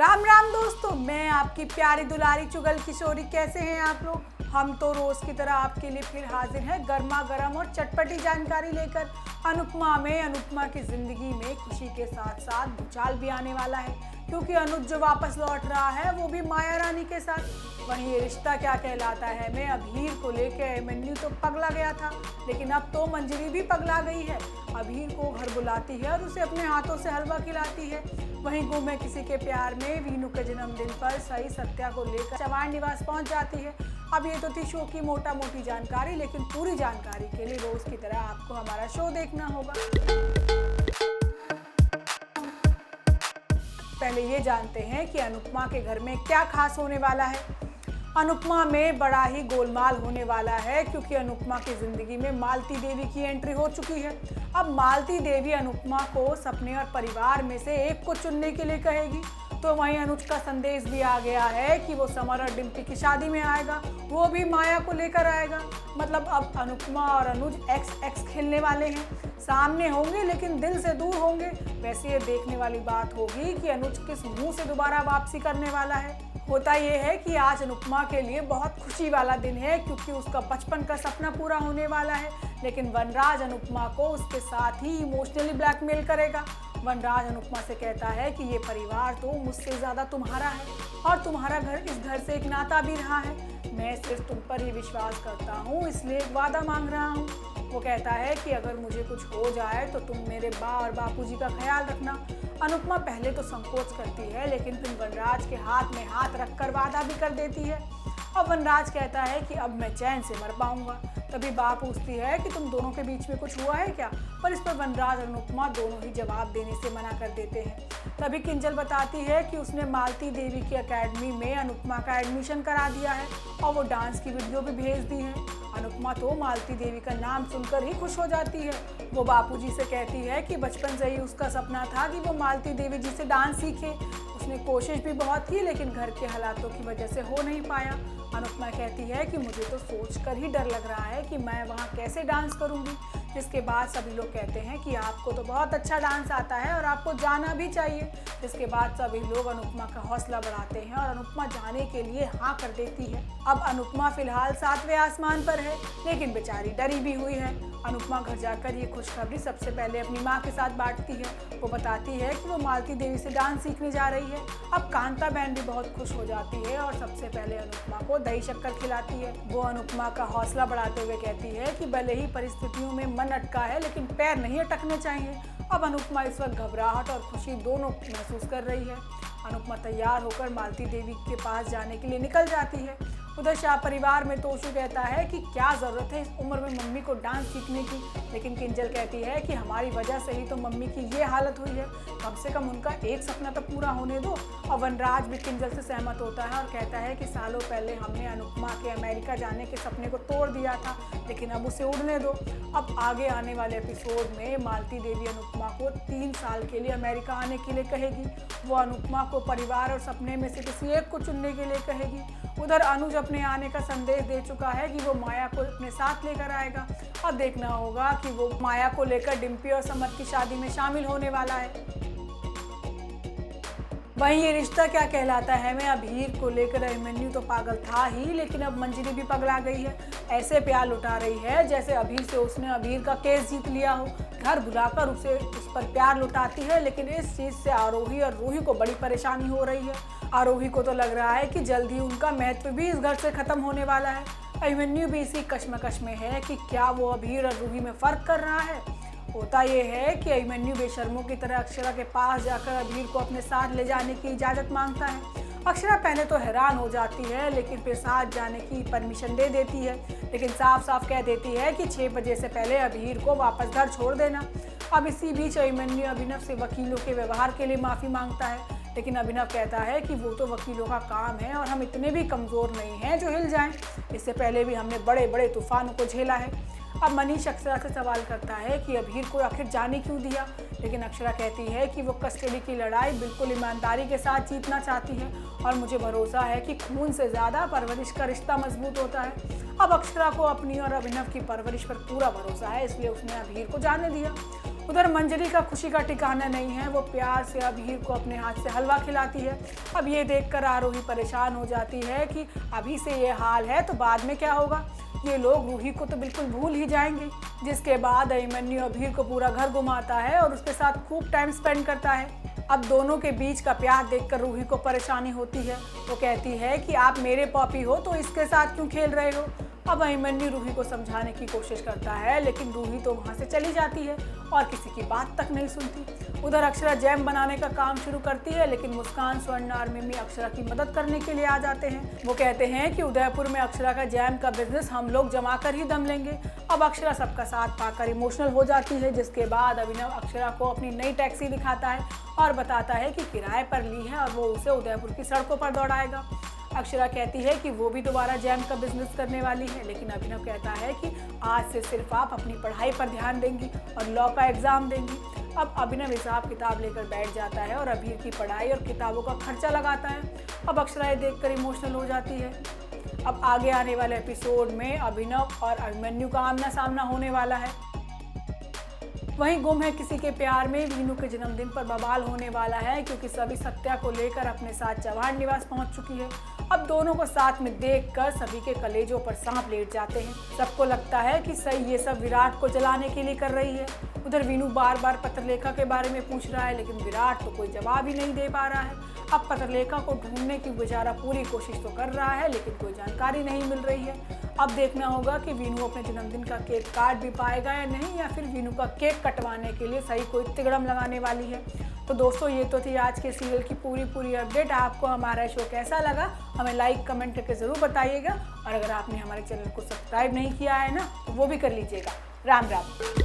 राम राम दोस्तों, मैं आपकी प्यारी दुलारी चुगल किशोरी। कैसे हैं आप लोग? हम तो रोज की तरह आपके लिए फिर हाजिर हैं गर्मा गर्म और चटपटी जानकारी लेकर। अनुपमा में अनुपमा की जिंदगी में खुशी के साथ साथ भूचाल भी आने वाला है, क्योंकि अनुज जो वापस लौट रहा है वो भी माया रानी के साथ। वहीं ये रिश्ता क्या कहलाता है मैं अभीर को लेकर अभिमन्यु तो पगला गया था, लेकिन अब तो मंजरी भी पगला गई है। अभीर को घर बुलाती है और उसे अपने हाथों से हलवा खिलाती है। वहीं गुम किसी के प्यार में वीनू के जन्मदिन पर सही सत्या को लेकर चवाण निवास पहुंच जाती है। अब ये तो थी शो की मोटा मोटी जानकारी, लेकिन पूरी जानकारी के लिए रोज की तरह आपको हमारा शो देखना होगा। पहले ये जानते हैं कि अनुपमा के घर में क्या खास होने वाला है। अनुपमा में बड़ा ही गोलमाल होने वाला है, क्योंकि अनुपमा की जिंदगी में मालती देवी की एंट्री हो चुकी है। अब मालती देवी अनुपमा को सपने और परिवार में से एक को चुनने के लिए कहेगी। तो वहीं अनुज का संदेश भी आ गया है कि वो समर और डिम्पी की शादी में आएगा, वो भी माया को लेकर आएगा। मतलब अब अनुपमा और अनुज एक्स खेलने वाले हैं। सामने होंगे लेकिन दिल से दूर होंगे। वैसे ये देखने वाली बात होगी कि अनुज किस मुंह से दोबारा वापसी करने वाला है। होता ये है कि आज अनुपमा के लिए बहुत खुशी वाला दिन है, क्योंकि उसका बचपन का सपना पूरा होने वाला है। लेकिन वनराज अनुपमा को उसके साथ ही इमोशनली ब्लैकमेल करेगा। वनराज अनुपमा से कहता है कि ये परिवार तो मुझसे ज़्यादा तुम्हारा है, और तुम्हारा घर इस घर से एक नाता भी रहा है। मैं सिर्फ तुम पर ही विश्वास करता हूँ, इसलिए एक वादा मांग रहा हूँ। वो कहता है कि अगर मुझे कुछ हो जाए तो तुम मेरे बा और बापूजी का ख्याल रखना। अनुपमा पहले तो संकोच करती है, लेकिन फिर वनराज के हाथ में हाथ रखकर वादा भी कर देती है। और वनराज कहता है कि अब मैं चैन से मर पाऊंगा। तभी बा पूछती है कि तुम दोनों के बीच में कुछ हुआ है क्या, पर इस पर वनराज और अनुपमा दोनों ही जवाब देने से मना कर देते हैं। तभी किंजल बताती है कि उसने मालती देवी की एकेडमी में अनुपमा का एडमिशन करा दिया है, और वो डांस की वीडियो भी भेज दी है। अनुपमा तो मालती देवी का नाम सुनकर ही खुश हो जाती है। वो बापूजी से कहती है कि बचपन से ही उसका सपना था कि वो मालती देवी जी से डांस सीखे। उसने कोशिश भी बहुत की, लेकिन घर के हालातों की वजह से हो नहीं पाया। अनुपमा कहती है कि मुझे तो सोचकर ही डर लग रहा है कि मैं वहाँ कैसे डांस करूँगी। जिसके बाद सभी लोग कहते हैं कि आपको तो बहुत अच्छा डांस आता है और आपको जाना भी चाहिए। जिसके बाद सभी लोग अनुपमा का हौसला बढ़ाते हैं और अनुपमा जाने के लिए हाँ कर देती है। अब अनुपमा फिलहाल 7वें आसमान पर है, लेकिन बेचारी डरी भी हुई है। अनुपमा घर जाकर ये खुशखबरी सबसे पहले अपनी माँ के साथ बांटती है। वो बताती है कि वो मालती देवी से डांस सीखने जा रही है। अब कांता बहन भी बहुत खुश हो जाती है और सबसे पहले अनुपमा को दही शक्कर खिलाती है। वो अनुपमा का हौसला बढ़ाते हुए कहती है कि भले ही परिस्थितियों में मन अटका है, लेकिन पैर नहीं अटकने चाहिए। अब अनुपमा इस वक्त घबराहट और खुशी दोनों महसूस कर रही है। अनुपमा तैयार होकर मालती देवी के पास जाने के लिए निकल जाती है। उधर शाह परिवार में तोशु कहता है कि क्या ज़रूरत है इस उम्र में मम्मी को डांस सीखने की, लेकिन किंजल कहती है कि हमारी वजह से ही तो मम्मी की ये हालत हुई है, कम से कम उनका एक सपना तो पूरा होने दो। और वनराज भी किंजल से सहमत होता है और कहता है कि सालों पहले हमने अनुपमा के अमेरिका जाने के सपने को तोड़ दिया था, लेकिन अब उसे उड़ने दो। अब आगे आने वाले एपिसोड में मालती देवी अनुपमा को 3 साल के लिए अमेरिका आने के लिए कहेगी। वो अनुपमा को परिवार और सपने में से किसी एक को चुनने के लिए कहेगी। उधर अनुज अपने आने का संदेश दे चुका है कि वो माया को अपने साथ लेकर आएगा, और देखना होगा कि वो माया को लेकर डिम्पी और समर की शादी में शामिल होने वाला है। वहीं ये रिश्ता क्या कहलाता है मैं अभीर को लेकर अभिमन्यु तो पागल था ही, लेकिन अब मंजरी भी पगला गई है। ऐसे प्यार लुटा रही है जैसे अभीर से उसने अभीर का केस जीत लिया हो। घर बुलाकर उसे उस पर प्यार लुटाती है, लेकिन इस चीज़ से आरोही और रूही को बड़ी परेशानी हो रही है। आरोही को तो लग रहा है कि जल्द ही उनका महत्व भी इस घर से खत्म होने वाला है। अभिमन्यु भी इसी कश्मकश में है कि क्या वो अभीर और रूही में फ़र्क कर रहा है। होता यह है कि अभिमन्यु बेशर्मों की तरह अक्षरा के पास जाकर अभीर को अपने साथ ले जाने की इजाज़त मांगता है। अक्षरा पहले तो हैरान हो जाती है, लेकिन फिर साथ जाने की परमिशन दे देती है, लेकिन साफ साफ कह देती है कि 6 बजे से पहले अभीर को वापस घर छोड़ देना। अब इसी बीच अभिमन्यु अभिनव से वकीलों के व्यवहार के लिए माफ़ी मांगता है, लेकिन अभिनव कहता है कि वो तो वकीलों का काम है और हम इतने भी कमज़ोर नहीं हैं जो हिल जाएं। इससे पहले भी हमने बड़े बड़े तूफानों को झेला है। अब मनीष अक्षरा से सवाल करता है कि अभीर को आखिर जाने क्यों दिया, लेकिन अक्षरा कहती है कि वो कस्टडी की लड़ाई बिल्कुल ईमानदारी के साथ जीतना चाहती है, और मुझे भरोसा है कि खून से ज़्यादा परवरिश का रिश्ता मजबूत होता है। अब अक्षरा को अपनी और अभिनव की परवरिश पर पूरा भरोसा है, इसलिए उसने अभीर को जाने दिया। उधर मंजरी का खुशी का ठिकाना नहीं है। वो प्यार से अभीर को अपने हाथ से हलवा खिलाती है। अब ये देखकर आरोही परेशान हो जाती है कि अभी से ये हाल है तो बाद में क्या होगा। ये लोग रूही को तो बिल्कुल भूल ही जाएंगे। जिसके बाद अभिमन्यु अभीर को पूरा घर घुमाता है और उसके साथ खूब टाइम स्पेंड करता है। अब दोनों के बीच का प्यार देखकर रूही को परेशानी होती है। वो कहती है कि आप मेरे पॉपी हो तो इसके साथ क्यों खेल रहे हो। अब अभिमन्यु रूही को समझाने की कोशिश करता है, लेकिन रूही तो वहाँ से चली जाती है और किसी की बात तक नहीं सुनती। उधर अक्षरा जैम बनाने का काम शुरू करती है, लेकिन मुस्कान, स्वर्ण और मिमी अक्षरा की मदद करने के लिए आ जाते हैं। वो कहते हैं कि उदयपुर में अक्षरा का जैम का बिजनेस हम लोग जमा कर ही दम लेंगे। अब अक्षरा सबका साथ पाकर इमोशनल हो जाती है, जिसके बाद अभिनव अक्षरा को अपनी नई टैक्सी दिखाता है और बताता है कि किराए पर ली है और वो उसे उदयपुर की सड़कों पर दौड़ाएगा। अक्षरा कहती है कि वो भी दोबारा जैम का बिजनेस करने वाली है, लेकिन अभिनव कहता है कि आज से सिर्फ आप अपनी पढ़ाई पर ध्यान देंगी और लॉ का एग्जाम देंगी। अब अभिनव हिसाब किताब लेकर बैठ जाता है और अभीर की पढ़ाई और किताबों का खर्चा लगाता है। अब अक्षरा ये देखकर इमोशनल हो जाती है। अब आगे आने वाले एपिसोड में अभिनव और अभिमन्यु का आमना सामना होने वाला है। वहीं गुम है किसी के प्यार में वीनू के जन्मदिन पर बवाल होने वाला है, क्योंकि सभी सत्या को लेकर अपने साथ चौहान निवास पहुंच चुकी है। अब दोनों को साथ में देखकर सभी के कलेजों पर सांप लेट जाते हैं। सबको लगता है कि सही ये सब विराट को जलाने के लिए कर रही है। उधर वीनू बार बार पत्रलेखा के बारे में पूछ रहा है, लेकिन विराट तो कोई जवाब ही नहीं दे पा रहा है। अब पत्रलेखा को ढूंढने की बेचारा पूरी कोशिश तो कर रहा है, लेकिन कोई जानकारी नहीं मिल रही है। अब देखना होगा कि वीनू अपने जन्मदिन का केक काट भी पाएगा या नहीं, या फिर वीनू का केक कटवाने के लिए सही कोई तिगड़म लगाने वाली है। तो दोस्तों, ये तो थी आज के सीरियल की पूरी अपडेट। आपको हमारा शो कैसा लगा हमें लाइक कमेंट करके ज़रूर बताइएगा, और अगर आपने हमारे चैनल को सब्सक्राइब नहीं किया है ना तो वो भी कर लीजिएगा। राम राम।